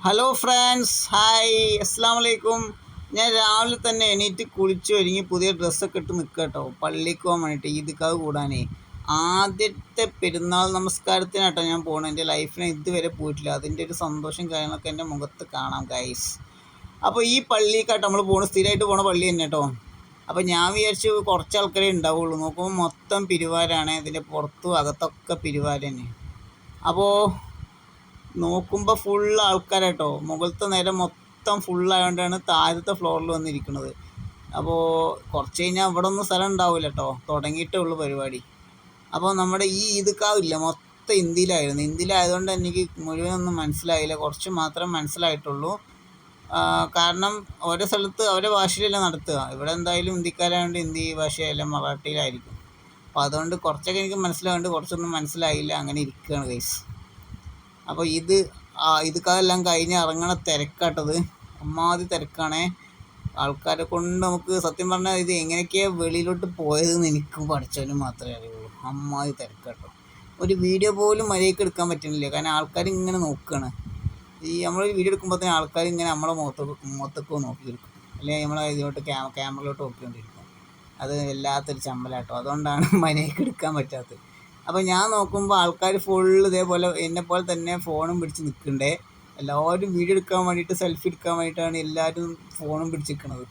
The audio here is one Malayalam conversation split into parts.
ഹലോ ഫ്രണ്ട്സ്, ഹായ്, അസ്സാം വലൈക്കും. ഞാൻ രാവിലെ തന്നെ എണീറ്റ് കുളിച്ച് ഒരുങ്ങി പുതിയ ഡ്രസ്സൊക്കെ ഇട്ട് നിൽക്കുക കേട്ടോ, പള്ളിക്ക് പോകാൻ വേണ്ടിയിട്ട് ഈദ്ഗാഹ് കൂടാനേ. ആദ്യത്തെ പെരുന്നാൾ നമസ്കാരത്തിനാട്ടോ ഞാൻ പോകണം. എൻ്റെ ലൈഫിന് ഇതുവരെ പോയിട്ടില്ല. അതിൻ്റെ ഒരു സന്തോഷം കാര്യങ്ങളൊക്കെ എൻ്റെ മുഖത്ത് കാണാം ഗൈസ്. അപ്പോൾ ഈ പള്ളിക്കാട്ടോ നമ്മൾ പോകണം, സ്ഥിരമായിട്ട് പോണ പള്ളി തന്നെ കേട്ടോ. അപ്പോൾ ഞാൻ വിചാരിച്ചു കുറച്ച് ആൾക്കാരെ ഉണ്ടാവുള്ളൂ. നോക്കുമ്പോൾ മൊത്തം പിരിവാരാണ്. ഇതിൻ്റെ പുറത്തും അകത്തൊക്കെ പിരിവാർ തന്നെ. അപ്പോൾ നോക്കുമ്പോൾ ഫുൾ ആൾക്കാരാട്ടോ. മുകളിലത്തെ നിര മൊത്തം ഫുള്ളായതുകൊണ്ടാണ് താഴത്തെ ഫ്ലോറിൽ വന്നിരിക്കുന്നത്. അപ്പോൾ കുറച്ച് കഴിഞ്ഞാൽ ഇവിടെ ഒന്നും സ്ഥലം ഉണ്ടാവില്ല കേട്ടോ, തുടങ്ങിയിട്ടേ ഉള്ളൂ പരിപാടി. അപ്പോൾ നമ്മുടെ ഈ ഈദ്ഗാഹില്ല മൊത്തം ഇന്ത്യയിലായിരുന്നു. ഇന്ത്യയിലായതുകൊണ്ട് എനിക്ക് മുഴുവനൊന്നും മനസ്സിലായില്ല, കുറച്ച് മാത്രം മനസ്സിലായിട്ടുള്ളൂ. കാരണം ഓരോ സ്ഥലത്ത് ഓരോ ഭാഷയിലല്ല നടത്തുക. ഇവിടെ എന്തായാലും ഹിന്ദിക്കാരായതുകൊണ്ട് ഹിന്ദി ഭാഷയല്ല, മറാഠിയിലായിരിക്കും. അപ്പോൾ അതുകൊണ്ട് കുറച്ചൊക്കെ എനിക്ക് മനസ്സിലാവുന്നുണ്ട്, കുറച്ചൊന്നും മനസ്സിലായില്ല. അങ്ങനെ ഇരിക്കുകയാണ് ഗൈസ്. അപ്പോൾ ഇതൊക്കെല്ലാം കഴിഞ്ഞ് ഇറങ്ങണ തിരക്കാട്ടത്. അമ്മാതിരി തിരക്കാണേ. ആൾക്കാരെ കൊണ്ട് നമുക്ക് സത്യം പറഞ്ഞാൽ ഇത് എങ്ങനെയൊക്കെയാണ് വെളിയിലോട്ട് പോയതെന്ന് എനിക്കും പഠിച്ചവനും മാത്രമേ അറിയുള്ളൂ. അമ്മാതിരി തിരക്കാട്ടോ. ഒരു വീഡിയോ പോലും മര്യാദയ്ക്ക് എടുക്കാൻ പറ്റുന്നില്ല, കാരണം ആൾക്കാർ ഇങ്ങനെ നോക്കുകയാണ്. നമ്മളൊരു വീഡിയോ എടുക്കുമ്പോൾ തന്നെ ആൾക്കാർ ഇങ്ങനെ നമ്മളെ മുഖത്തൊക്കെ നോക്കിയിരിക്കും, അല്ലെങ്കിൽ നമ്മളെ ഇതിലോട്ട് ക്യാമറയിലോട്ട് നോക്കിക്കൊണ്ടിരിക്കും. അത് വല്ലാത്തൊരു ചമ്മലാട്ടോ. അതുകൊണ്ടാണ് മര്യാദയ്ക്ക് എടുക്കാൻ പറ്റാത്തത്. അപ്പോൾ ഞാൻ നോക്കുമ്പോൾ ആൾക്കാർ ഫുള്ള് ഇതേപോലെ എന്നെപ്പോലെ തന്നെ ഫോണും പിടിച്ച് നിൽക്കണ്ടേ. എല്ലാവരും വീഡിയോ എടുക്കാൻ വേണ്ടിയിട്ട്, സെൽഫി എടുക്കാൻ വേണ്ടിയിട്ടാണ് എല്ലാവരും ഫോണും പിടിച്ചിരിക്കുന്നത്.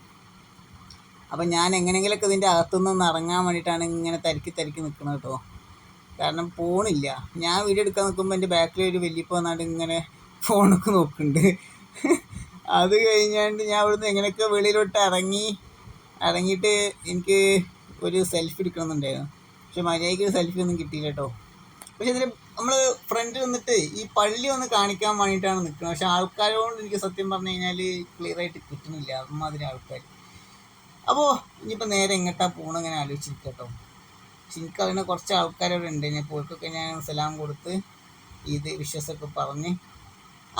അപ്പോൾ ഞാൻ എങ്ങനെയെങ്കിലുമൊക്കെ ഇതിൻ്റെ അകത്തുനിന്ന് ഇറങ്ങാൻ വേണ്ടിയിട്ടാണ് ഇങ്ങനെ തിരക്കി നിൽക്കുന്നത് കേട്ടോ. കാരണം പോണില്ല. ഞാൻ വീഡിയോ എടുക്കാൻ നിൽക്കുമ്പോൾ എൻ്റെ ബാക്കിൽ ഒരു വലിയപ്പ വന്നാണ്ട് ഇങ്ങനെ ഫോണൊക്കെ നോക്കുന്നുണ്ട്. അത് കഴിഞ്ഞാണ്ട് ഞാൻ ഇവിടുന്ന് എങ്ങനെയൊക്കെ വെളിയിലോട്ട് ഇറങ്ങിയിട്ട് എനിക്ക് ഒരു സെൽഫി എടുക്കണമെന്നുണ്ടായിരുന്നു. പക്ഷെ മര്യാദയ്ക്ക് സെൽഫി ഒന്നും കിട്ടിയില്ല കേട്ടോ. പക്ഷെ ഇതിൽ നമ്മൾ ഫ്രണ്ട് വന്നിട്ട് ഈ പള്ളി ഒന്ന് കാണിക്കാൻ വേണ്ടിയിട്ടാണ് നിൽക്കുന്നത്. പക്ഷെ ആൾക്കാരോട് എനിക്ക് സത്യം പറഞ്ഞു കഴിഞ്ഞാൽ ക്ലിയർ ആയിട്ട് കിട്ടുന്നില്ല, അമ്മാതിരി ആൾക്കാർ. അപ്പോൾ ഇനിയിപ്പോൾ നേരെ എങ്ങോട്ടാണ് പോകണം ഇങ്ങനെ ആലോചിച്ചിരിക്കുക കേട്ടോ. പക്ഷെ എനിക്കറിയുന്ന കുറച്ച് ആൾക്കാരവിടെ ഉണ്ട്. ഞാൻ പോയിക്കൊക്കെ ഞാൻ സലാം കൊടുത്ത് ഇത് വിശ്വസമൊക്കെ പറഞ്ഞ്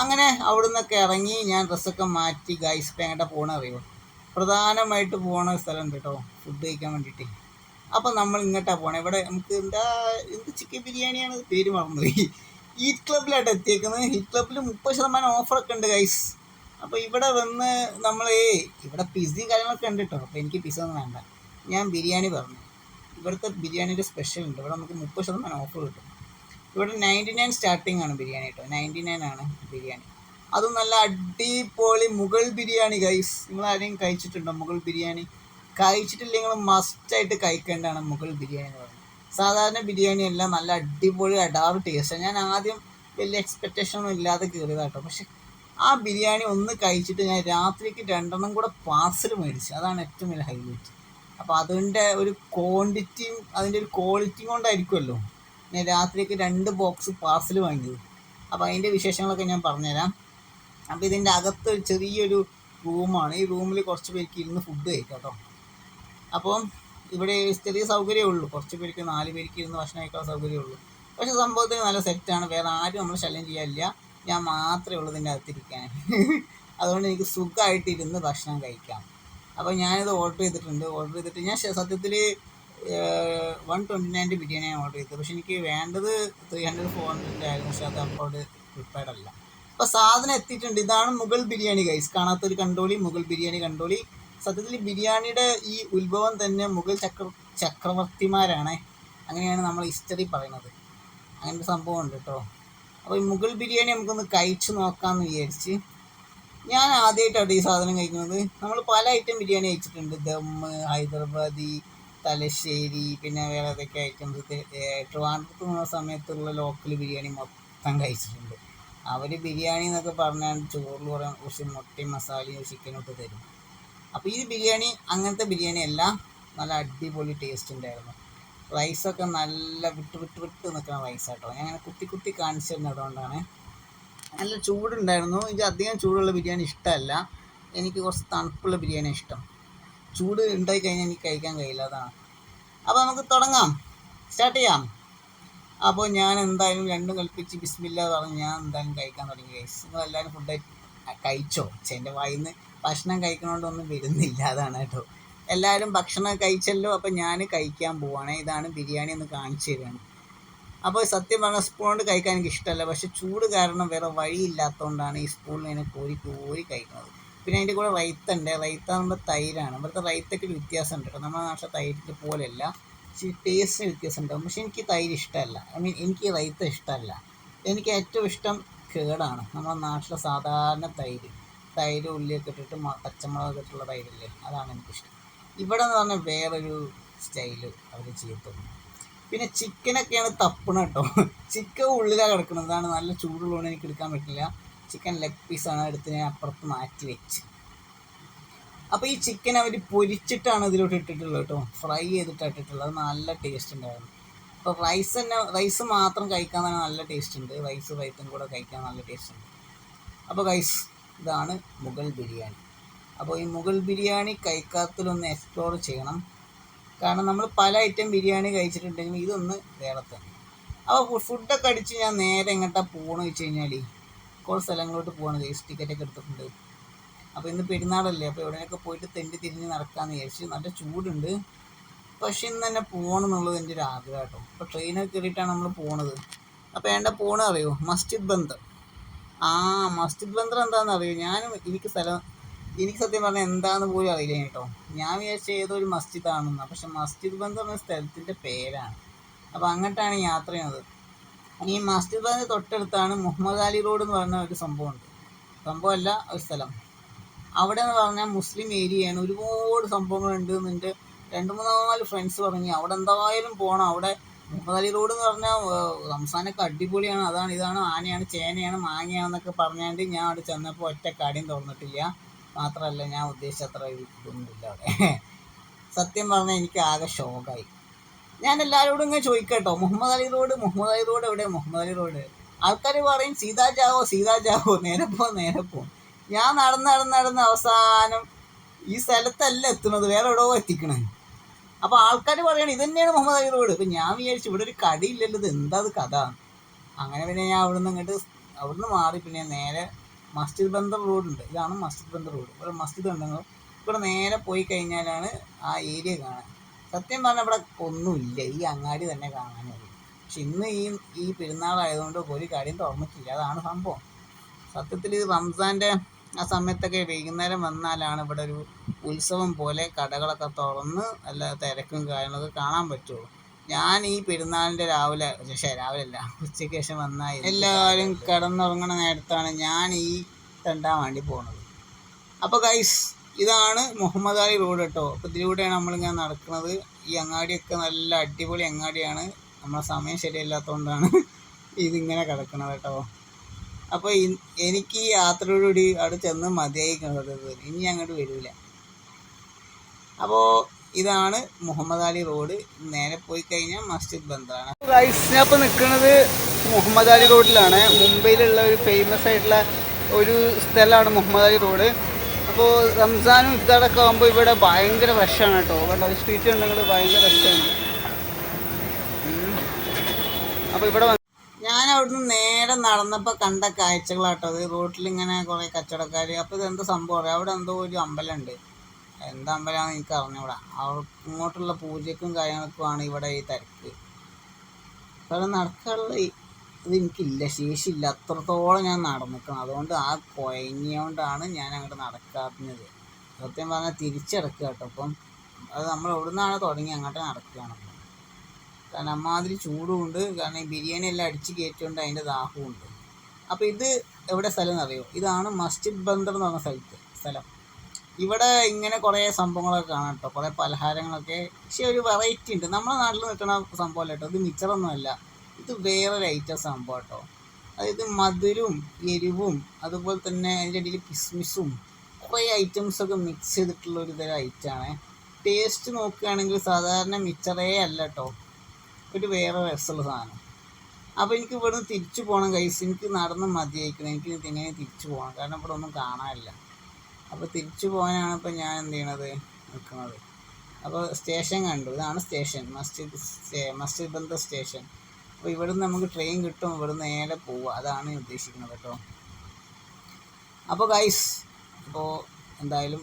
അങ്ങനെ അവിടെ നിന്നൊക്കെ ഇറങ്ങി ഞാൻ ഡ്രസ്സൊക്കെ മാറ്റി ഗൈസ്. ഇപ്പം എങ്ങോട്ടാണ് പോകണം അറിയുമോ? പ്രധാനമായിട്ട് പോകണ സ്ഥലമുണ്ട് കേട്ടോ, ഫുഡ് കഴിക്കാൻ വേണ്ടിയിട്ട്. അപ്പം നമ്മൾ ഇങ്ങോട്ടാണ് പോകണം. ഇവിടെ നമുക്ക് എന്ത് ചിക്കൻ ബിരിയാണിയാണ്, പേര് മറന്നുപോയി. ഈറ്റ് ക്ലബിലായിട്ട് എത്തിയേക്കുന്നത്. ഈറ്റ് ക്ലബിൽ 30% ഓഫറൊക്കെ ഉണ്ട് ഗൈസ്. അപ്പോൾ ഇവിടെ വന്ന് നമ്മൾ ഇവിടെ പിസയും കാര്യങ്ങളൊക്കെ ഉണ്ട് കേട്ടോ. അപ്പോൾ എനിക്ക് പിസ ഒന്നും വേണ്ട, ഞാൻ ബിരിയാണി പറഞ്ഞു. ഇവിടുത്തെ ബിരിയാണിയുടെ സ്പെഷ്യൽ ഉണ്ട്. ഇവിടെ നമുക്ക് 30% ഓഫർ കിട്ടും. ഇവിടെ 99 സ്റ്റാർട്ടിങ് ആണ് ബിരിയാണി കേട്ടോ. 99 ആണ് ബിരിയാണി. അതും നല്ല അടിപൊളി മുഗൾ ബിരിയാണി ഗൈസ്. നിങ്ങൾ ആരെയും കഴിച്ചിട്ടുണ്ടോ മുഗൾ ബിരിയാണി? കഴിച്ചിട്ടില്ലെങ്കിൽ മസ്റ്റായിട്ട് കഴിക്കേണ്ടതാണ് മുഗൾ ബിരിയാണി എന്ന് പറയുന്നത്. സാധാരണ ബിരിയാണി അല്ല, നല്ല അടിപൊളി അടാറ് ടേസ്റ്റാണ്. ഞാൻ ആദ്യം വലിയ എക്സ്പെക്റ്റേഷനൊന്നും ഇല്ലാതെ കയറിയതാണ് കേട്ടോ. പക്ഷെ ആ ബിരിയാണി ഒന്ന് കഴിച്ചിട്ട് ഞാൻ രാത്രിക്ക് 2 കൂടെ പാർസൽ മേടിച്ചു. അതാണ് ഏറ്റവും വലിയ ഹൈലൈറ്റ്. അപ്പോൾ അതിൻ്റെ ഒരു ക്വാണ്ടിറ്റിയും അതിൻ്റെ ഒരു ക്വാളിറ്റിയും കൊണ്ടായിരിക്കുമല്ലോ ഞാൻ രാത്രിക്ക് 2 ബോക്സ് പാർസൽ വാങ്ങിയത്. അപ്പോൾ അതിൻ്റെ വിശേഷങ്ങളൊക്കെ ഞാൻ പറഞ്ഞുതരാം. അപ്പോൾ ഇതിൻ്റെ അകത്ത് ചെറിയൊരു റൂമാണ്. ഈ റൂമിൽ കുറച്ച് പേർക്ക് ഇരുന്ന് ഫുഡ് കഴിക്കാം കേട്ടോ. അപ്പം ഇവിടെ ചെറിയ സൗകര്യമേ ഉള്ളൂ. കുറച്ച് പേർക്ക് 4 പേർക്ക് ഇരുന്ന് ഭക്ഷണം കഴിക്കാൻ സൗകര്യമേ ഉള്ളൂ. പക്ഷേ സംഭവത്തിന് നല്ല സെറ്റാണ്. വേറെ ആരും നമ്മൾ ശല്യം ചെയ്യാനില്ല. ഞാൻ മാത്രമേ ഉള്ളൂ ഇതിൻ്റെ അകത്തിരിക്കാൻ. അതുകൊണ്ട് എനിക്ക് സുഖമായിട്ടിരുന്ന് ഭക്ഷണം കഴിക്കാം. അപ്പോൾ ഞാനിത് ഓർഡർ ചെയ്തിട്ട് ഞാൻ സത്യത്തിൽ 129 ബിരിയാണിയാണ് ഓർഡർ ചെയ്തത്. പക്ഷെ എനിക്ക് വേണ്ടത് 300-400 ആയിരുന്നു. പക്ഷെ അത് അപ്പോഴ് പ്രിപ്പയർഡ് അല്ല. അപ്പോൾ സാധനം എത്തിയിട്ടുണ്ട്. ഇതാണ് മുഗൾ ബിരിയാണി ഗൈസ്. കാണാത്തൊരു കണ്ടോളി, മുഗൾ ബിരിയാണി കണ്ടോളി. സത്യത്തിൽ ബിരിയാണിയുടെ ഈ ഉത്ഭവം തന്നെ മുഗൾ ചക്രവർത്തിമാരാണ്. അങ്ങനെയാണ് നമ്മൾ ഹിസ്റ്ററി പറയുന്നത്. അങ്ങനത്തെ സംഭവം ഉണ്ട് കേട്ടോ. അപ്പോൾ ഈ മുഗൾ ബിരിയാണി നമുക്കൊന്ന് കഴിച്ച് നോക്കാമെന്ന് വിചാരിച്ച് ഞാൻ ആദ്യമായിട്ടാണ് ഈ സാധനം കഴിക്കുന്നത്. നമ്മൾ പല ഐറ്റം ബിരിയാണി കഴിച്ചിട്ടുണ്ട്. ദമ്മ്, ഹൈദരാബാദി, തലശ്ശേരി, പിന്നെ വേറെ ഏതൊക്കെ ഐറ്റംസ്. ട്രിവാൻഡ്രത്ത് നിന്ന സമയത്തുള്ള ലോക്കൽ ബിരിയാണി മൊത്തം കഴിച്ചിട്ടുണ്ട്. അവർ ബിരിയാണി എന്നൊക്കെ പറഞ്ഞാൽ ചോറിൽ കുറച്ച് മുട്ടയും മസാലയും ചിക്കനും ഇട്ട് തരും. അപ്പോൾ ഈ ബിരിയാണി അങ്ങനത്തെ ബിരിയാണി അല്ല, നല്ല അടിപൊളി ടേസ്റ്റ് ഉണ്ടായിരുന്നു. റൈസൊക്കെ നല്ല വിട്ട് നിൽക്കുന്ന റൈസാട്ടോ. ഞാൻ അങ്ങനെ കുത്തി കാണിച്ചിരുന്നത് അതുകൊണ്ടാണ്. നല്ല ചൂടുണ്ടായിരുന്നു. ഇത് അധികം ചൂടുള്ള ബിരിയാണി ഇഷ്ടമല്ല, എനിക്ക് കുറച്ച് തണുപ്പുള്ള ബിരിയാണി ഇഷ്ടം. ചൂട് ഉണ്ടായി കഴിഞ്ഞാൽ എനിക്ക് കഴിക്കാൻ കഴിയില്ല, അതാണ്. അപ്പോൾ നമുക്ക് തുടങ്ങാം, സ്റ്റാർട്ട് ചെയ്യാം. അപ്പോൾ ഞാൻ എന്തായാലും രണ്ടും കൽപ്പിച്ച് ബിസ്മില്ലാ പറഞ്ഞ് ഞാൻ എന്തായാലും കഴിക്കാൻ തുടങ്ങി ഗൈസ്. നിങ്ങളെല്ലാവരും ഫുഡ് കഴിച്ചോ? എൻ്റെ വായിൽ നിന്ന് ഭക്ഷണം കഴിക്കണോണ്ടൊന്നും വരുന്നില്ല, അതാണ് കേട്ടോ. എല്ലാവരും ഭക്ഷണം കഴിച്ചല്ലോ. അപ്പോൾ ഞാൻ കഴിക്കാൻ പോവുകയാണ്. ഇതാണ് ബിരിയാണി, ഒന്ന് കാണിച്ചു തരികയാണ്. അപ്പോൾ സത്യം പറഞ്ഞാൽ സ്പൂൺ കൊണ്ട് കഴിക്കാൻ എനിക്ക് ഇഷ്ടമല്ല, പക്ഷെ ചൂട് കാരണം വേറെ വഴിയില്ലാത്തതുകൊണ്ടാണ് ഈ സ്പൂണിൽ ഇങ്ങനെ കോരി കോരി കഴിക്കുന്നത്. പിന്നെ അതിൻ്റെ കൂടെ റൈത്ത ഉണ്ട്. റൈത്ത നമ്മുടെ തൈരാണ്. ഇവിടുത്തെ റൈത്തയ്ക്ക് ഒരു വ്യത്യാസം ഉണ്ട് കേട്ടോ. നമ്മുടെ നാട്ടിലെ തൈരിൻ്റെ പോലെയല്ല, ഇച്ചിരി ടേസ്റ്റിന് വ്യത്യാസം ഉണ്ടാവും. പക്ഷെ എനിക്ക് തൈര് ഇഷ്ടമല്ല, എനിക്ക് റൈത്ത ഇഷ്ടമല്ല. എനിക്ക് ഏറ്റവും ഇഷ്ടം കേടാണ് നമ്മുടെ നാട്ടിലെ സാധാരണ തൈര്. തൈര് ഉള്ളിയൊക്കെ ഇട്ടിട്ട് പച്ചമുളകൊക്കെ ഇട്ടുള്ള തൈരില്ലേ, അതാണ് എനിക്കിഷ്ടം. ഇവിടെ എന്ന് പറഞ്ഞാൽ വേറൊരു സ്റ്റൈല് അവർ ചെയ്യത്തുള്ളൂ. പിന്നെ ചിക്കനൊക്കെയാണ് തപ്പണ കേട്ടോ. ചിക്കൻ ഉള്ളിലാണ് കിടക്കുന്നത്, അതാണ് നല്ല ചൂടുള്ളതുകൊണ്ട് എനിക്ക് എടുക്കാൻ പറ്റില്ല. ചിക്കൻ ലെഗ് പീസാണ് എടുത്ത് ഞാൻ അപ്പുറത്ത് മാറ്റി വെച്ച്. അപ്പോൾ ഈ ചിക്കൻ അവർ പൊരിച്ചിട്ടാണ് ഇതിലോട്ട് ഇട്ടിട്ടുള്ളത് കേട്ടോ, ഫ്രൈ ചെയ്തിട്ടാണ് ഇട്ടിട്ടുള്ളത്. അത് നല്ല ടേസ്റ്റ് ഉണ്ടായിരുന്നു. അപ്പോൾ റൈസ് മാത്രം കഴിക്കാൻ തന്നെ നല്ല ടേസ്റ്റ് ഉണ്ട്, റൈത്തും കൂടെ കഴിക്കാൻ നല്ല ടേസ്റ്റ് ഉണ്ട്. അപ്പോൾ ഗൈസ്, ഇതാണ് മുഗൾ ബിരിയാണി. അപ്പോൾ ഈ മുഗൾ ബിരിയാണി കഴിക്കാത്തതിലൊന്ന് എക്സ്പ്ലോർ ചെയ്യണം, കാരണം നമ്മൾ പല ഐറ്റം ബിരിയാണി കഴിച്ചിട്ടുണ്ടെങ്കിൽ ഇതൊന്ന് വേറെ തന്നെ. അപ്പോൾ ഫുഡൊക്കെ അടിച്ച് ഞാൻ നേരെ എങ്ങോട്ടാണ് പോകണമെന്ന് വെച്ച് കഴിഞ്ഞാൽ കുറച്ച് സ്ഥലങ്ങളോട്ട് പോകണം. ഗൈസ്, ടിക്കറ്റൊക്കെ എടുത്തിട്ടുണ്ട്. അപ്പോൾ ഇന്ന് പെരുന്നാളല്ലേ, അപ്പോൾ എവിടെയൊക്കെ പോയിട്ട് തെണ്ടി തിരിഞ്ഞ് നടക്കാമെന്ന് വിചാരിച്ച്. നല്ല ചൂടുണ്ട്, പക്ഷെ ഇന്ന് തന്നെ പോകണം എന്നുള്ളത് എൻ്റെ ഒരു ആഗ്രഹം കേട്ടോ. അപ്പോൾ ട്രെയിനൊക്കെ കയറിയിട്ടാണ് നമ്മൾ പോണത്. അപ്പോൾ ഏണ്ട പോകണത് അറിയോ? മസ്ജിദ് ബന്ദർ. മസ്ജിദ് ബന്ദർ എന്താണെന്ന് അറിയോ? എനിക്ക് സത്യം പറഞ്ഞാൽ എന്താണെന്ന് പോലും അറിയില്ല കേട്ടോ. ഞാൻ വിചാരിച്ച ഏതൊരു മസ്ജിദാണെന്നാണ്, പക്ഷെ മസ്ജിദ് ബന്ദർ എന്ന സ്ഥലത്തിൻ്റെ പേരാണ്. അപ്പോൾ അങ്ങോട്ടാണ് യാത്ര ചെയ്യുന്നത്. ഈ മസ്ജിദ് ബന്ദർ തൊട്ടടുത്താണ് മുഹമ്മദ് അലി റോഡ് എന്ന് പറഞ്ഞ ഒരു സംഭവമുണ്ട്. സംഭവമല്ല, ഒരു സ്ഥലം. അവിടെ എന്ന് പറഞ്ഞാൽ മുസ്ലിം ഏരിയയാണ്, ഒരുപാട് സംഭവങ്ങളുണ്ട്. എൻ്റെ 2-3-4 ഫ്രണ്ട്സ് പറഞ്ഞ് അവിടെ എന്തായാലും പോകണം. അവിടെ മുഹമ്മദ് അലി റോഡ് എന്ന് പറഞ്ഞാൽ റംസാനൊക്കെ അടിപൊളിയാണ്, അതാണ് ഇതാണ്, ആനയാണ് ചേനയാണ് മാങ്ങയാണെന്നൊക്കെ പറഞ്ഞാണ്ട് ഞാൻ അവിടെ ചെന്നപ്പോൾ ഒറ്റ കടയും തുറന്നിട്ടില്ല. മാത്രമല്ല ഞാൻ ഉദ്ദേശിച്ചത്ര ഇതൊന്നുമില്ല അവിടെ. സത്യം പറഞ്ഞാൽ എനിക്ക് ആകെ ഷോക്കായി. ഞാൻ എല്ലാവരോടും ഇങ്ങനെ ചോദിക്കട്ടോ, മുഹമ്മദ് അലി റോഡ് എവിടെ? മുഹമ്മദ് അലി റോഡ് ആൾക്കാർ പറയും സീതാ ജാവോ, നേരെ പോ. ഞാൻ നടന്ന് അവസാനം ഈ സ്ഥലത്തല്ല എത്തുന്നത്, വേറെ എവിടെയോ എത്തിക്കണേ. അപ്പോൾ ആൾക്കാർ പറയണം ഇത് തന്നെയാണ് മുഹമ്മദ് അലി റോഡ്. ഇപ്പം ഞാൻ വിചാരിച്ചു ഇവിടെ ഒരു കടയില്ലല്ലോ, ഇത് എന്താ കഥ. അങ്ങനെ പിന്നെ ഞാൻ അവിടുന്ന് മാറി പിന്നെ നേരെ മസ്ജിദ് ബന്ദർ റോഡുണ്ട്. ഇതാണ് മസ്ജിദ് ബന്ദർ റോഡ്. ഇവിടെ മസ്ജിദ് ഉണ്ടെങ്കിൽ ഇവിടെ നേരെ പോയി കഴിഞ്ഞാലാണ് ആ ഏരിയ കാണാൻ. സത്യം പറഞ്ഞാൽ ഇവിടെ ഒന്നുമില്ല, ഈ അങ്ങാടി തന്നെ കാണാനുള്ളൂ. പക്ഷെ ഇന്ന് ഈ പെരുന്നാളായതുകൊണ്ട് ഒരു കാര്യം തുറന്നിട്ടില്ല, അതാണ് സംഭവം. സത്യത്തിൽ റംസാൻ്റെ ആ സമയത്തൊക്കെ വൈകുന്നേരം വന്നാലാണ് ഇവിടെ ഒരു ഉത്സവം പോലെ കടകളൊക്കെ തുറന്ന് നല്ല തിരക്കും കാര്യങ്ങളൊക്കെ കാണാൻ പറ്റുള്ളൂ. ഞാൻ ഈ പെരുന്നാളിൻ്റെ രാവിലെയല്ല, ഉച്ചയ്ക്ക് ശേഷം വന്നാൽ എല്ലാവരും കിടന്നുറങ്ങണ നേരത്താണ് ഞാൻ ഈ തെണ്ടാൻ വേണ്ടി പോകുന്നത്. അപ്പോൾ ഗൈസ്, ഇതാണ് മുഹമ്മദ് അലി റോഡ് കേട്ടോ. അപ്പോൾ ഇതിലൂടെയാണ് നമ്മളിങ്ങനെ നടക്കുന്നത്. ഈ അങ്ങാടിയൊക്കെ നല്ല അടിപൊളി അങ്ങാടിയാണ്. നമ്മളെ സമയം ശരിയല്ലാത്തതുകൊണ്ടാണ് ഇതിങ്ങനെ കിടക്കണത് കേട്ടോ. അപ്പോൾ എനിക്ക് ഈ യാത്രയോടുകൂടി അവിടെ ചെന്ന് മതിയായിക്കുന്നത്, ഇനി അങ്ങോട്ട് വരില്ല. അപ്പോൾ ഇതാണ് മുഹമ്മദ് അലി റോഡ്. നേരെ പോയി കഴിഞ്ഞാൽ മസ്ജിദ് ബന്ദറാണ്. ഗൈസ്, ഞാൻ ഇപ്പോൾ നിൽക്കുന്നത് മുഹമ്മദ് അലി റോഡിലാണ്. മുംബൈയിലുള്ള ഒരു ഫേമസ് ആയിട്ടുള്ള ഒരു സ്ഥലമാണ് മുഹമ്മദ് അലി റോഡ്. അപ്പോൾ റംസാനും ഇഫ്താറൊക്കെ ആകുമ്പോൾ ഇവിടെ ഭയങ്കര റഷാണ് കേട്ടോ. കേട്ടോ, സ്ട്രീറ്റ് ഉണ്ടെങ്കിൽ ഭയങ്കര റഷാണ്. അപ്പോൾ ഇവിടെ ഞാൻ അവിടുന്ന് നേരെ നടന്നപ്പോൾ കണ്ട കാഴ്ചകളാട്ടോ അത്. റോട്ടിലിങ്ങനെ കുറേ കച്ചവടക്കാർ. അപ്പോൾ ഇതെന്താ സംഭവം അറിയാം, അവിടെ എന്തോ ഒരു അമ്പലമുണ്ട്. എന്താ അമ്പലമാണെന്ന് എനിക്ക് അറിഞ്ഞൂടാ. ഇങ്ങോട്ടുള്ള പൂജയ്ക്കും കാര്യങ്ങൾക്കുമാണ് ഇവിടെ ഈ തിരക്ക്. അവിടെ നടക്കാനുള്ള ഇത് എനിക്കില്ല, ശേഷിയില്ല, അത്രത്തോളം ഞാൻ നടന്നിക്കണം. അതുകൊണ്ട് ആ കുഴഞ്ഞുകൊണ്ടാണ് ഞാൻ അങ്ങോട്ട് നടക്കാത്തത്. സത്യം പറഞ്ഞാൽ തിരിച്ചിടക്കുക കേട്ടോ. അപ്പം അത് നമ്മൾ എവിടുന്നാണ് തുടങ്ങി അങ്ങോട്ട് നടക്കുകയാണ്. കാരണം അമ്മാതിരി ചൂടുമുണ്ട്, കാരണം ഈ ബിരിയാണി എല്ലാം അടിച്ച് കയറ്റുകൊണ്ട് അതിൻ്റെ ദാഹമുണ്ട്. അപ്പോൾ ഇത് എവിടെ സ്ഥലം എന്നറിയോ? ഇതാണ് മസ്ജിദ് ബന്ദർ എന്ന് പറഞ്ഞ സ്ഥലം. ഇവിടെ ഇങ്ങനെ കുറേ സംഭവങ്ങളൊക്കെ കാണാം കേട്ടോ, കുറേ പലഹാരങ്ങളൊക്കെ. പക്ഷേ ഒരു വെറൈറ്റി ഉണ്ട്, നമ്മുടെ നാട്ടിൽ നിൽക്കുന്ന സംഭവമല്ല കേട്ടോ. ഇത് മിച്ചറൊന്നുമല്ല, ഇത് വേറൊരു ഐറ്റം സംഭവം കേട്ടോ. അതായത് മധുരവും എരിവും അതുപോലെ തന്നെ അതിൻ്റെ ഇടയിൽ കിസ്മിസും കുറേ ഐറ്റംസൊക്കെ മിക്സ് ചെയ്തിട്ടുള്ള ഒരു തരം ഐറ്റമാണ്. ടേസ്റ്റ് നോക്കുകയാണെങ്കിൽ സാധാരണ മിച്ചറേ അല്ല കേട്ടോ, ഒരു വേറെ രസമുള്ള സാധനം. അപ്പോൾ എനിക്ക് ഇവിടുന്ന് തിരിച്ചു പോകണം ഗൈസ്. എനിക്ക് നടന്ന് മതിയായിരിക്കണം, എനിക്ക് എങ്ങനെ തിരിച്ചു പോകണം, കാരണം ഇവിടെ ഒന്നും കാണാനില്ല. അപ്പോൾ തിരിച്ചു പോകാനാണ് ഇപ്പോൾ ഞാൻ എന്ത് ചെയ്യണത്, നിൽക്കുന്നത്. അപ്പോൾ സ്റ്റേഷൻ കണ്ടു, ഇതാണ് സ്റ്റേഷൻ, മസ്ജിദ് ബന്ദർ സ്റ്റേഷൻ. അപ്പോൾ ഇവിടുന്ന് നമുക്ക് ട്രെയിൻ കിട്ടും, ഇവിടുന്ന് നേരെ പോവുക, അതാണ് ഉദ്ദേശിക്കുന്നത് കേട്ടോ. അപ്പോൾ ഗൈസ്, അപ്പോൾ എന്തായാലും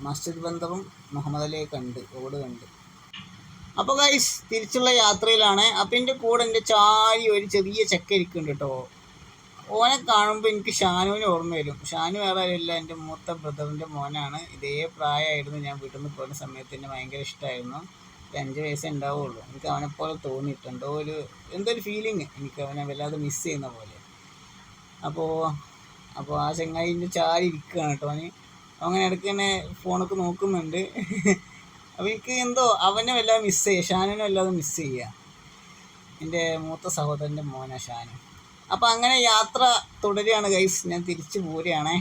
മസ്ജിദ് ബന്ദറും മുഹമ്മദ് അലിയെ കണ്ട്, റോഡ് കണ്ട്. അപ്പോൾ ഗൈസ് തിരിച്ചുള്ള യാത്രയിലാണ്. അപ്പം എൻ്റെ കൂടെ എൻ്റെ ചാരി ഒരു ചെറിയ ചെക്ക ഇരിക്കുന്നുണ്ട് കേട്ടോ. ഓനെ കാണുമ്പോൾ എനിക്ക് ഷാനുവിനെ ഓർമ്മ വരും. ഷാനു വേറെ ആരുമില്ല, എൻ്റെ മൂത്ത ബ്രദറിൻ്റെ മോനാണ്. ഇതേ പ്രായമായിരുന്നു. ഞാൻ വീട്ടിൽ നിന്ന് പോകുന്ന സമയത്ത് എന്നെ ഭയങ്കര ഇഷ്ടമായിരുന്നു. ഒരു 5 വയസ്സേ ഉണ്ടാവുള്ളൂ. എനിക്ക് അവനെപ്പോലെ തോന്നിയിട്ടുണ്ട്. എന്തോ ഒരു ഫീലിങ്, എനിക്ക് അവനെ വല്ലാതെ മിസ് ചെയ്യുന്ന പോലെ. അപ്പോൾ അപ്പോൾ ആ ചങ്ങായിൻ്റെ ചാരി ഇരിക്കുകയാണ് കേട്ടോ. അങ്ങനെ ഇടയ്ക്ക് തന്നെ ഫോണൊക്കെ നോക്കുന്നുണ്ട്. അപ്പോൾ എനിക്ക് എന്തോ അവനെ വല്ലാതെ മിസ് ചെയ്യുക, ഷാനുവിനെ വല്ലാതെ മിസ് ചെയ്യുക. എൻ്റെ മൂത്ത സഹോദരൻ്റെ മോനാണ് ഷാനു. അപ്പോൾ അങ്ങനെ യാത്ര തുടരുകയാണ് ഗൈസ്. ഞാൻ തിരിച്ചു പോരുകയാണേ.